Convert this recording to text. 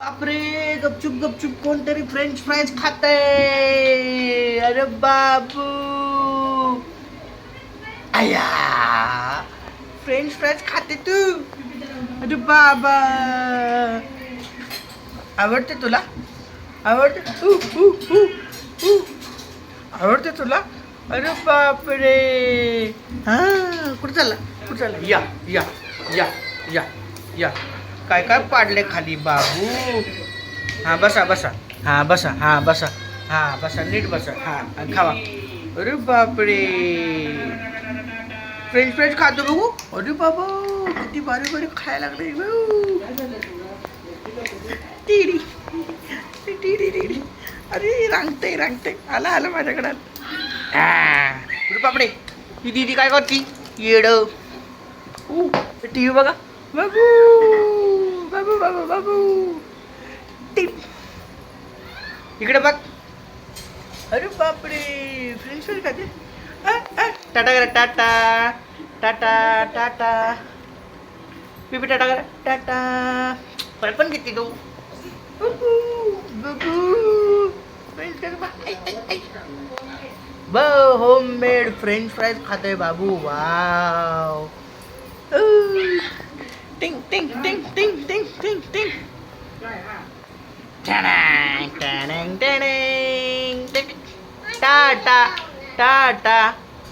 बापरे, गपचूप गपचूप कोणतरी फ्रेंच फ्राईज खातंय. अरे बाबू, आया, फ्रेंच फ्राईज खाते तू? अरे बाबा, आवडते तुला? आवडते? आवडते तुला? अरे बापरे. हा, कुठं चालला? कुठं चालला? या या या या या. काय काय पाडले खाली बाबू? हा बसा बसा. हा बसा. हा बसा. हा बसा, नीट बसा. हा खावा. अरे बापरे, फ्रेंच फ्राईज खातो बघू. अरे बाबा, किती बारीक बारीक खायला लागले. टिडी टिडी टिडी. अरे रांगते आला आला माझ्याकडे. अरे बापरे, ही दीदी काय करती? येड. टी व्ही बघा. बाबू बाबू बाबू बाबू. इकडे बघ. अरे बापरे, फ्रेंच फ्राईज खाते. टाटा करा, टाटा टाटा टाटा. पिपी टाटा करा, टाटा. पण किती तू? होममेड फ्रेंच फ्राईज खातोय बाबू. वाव. टिंग टिंग टिंग टिंग टिंग टिंग टिंग. टाटा टाटा.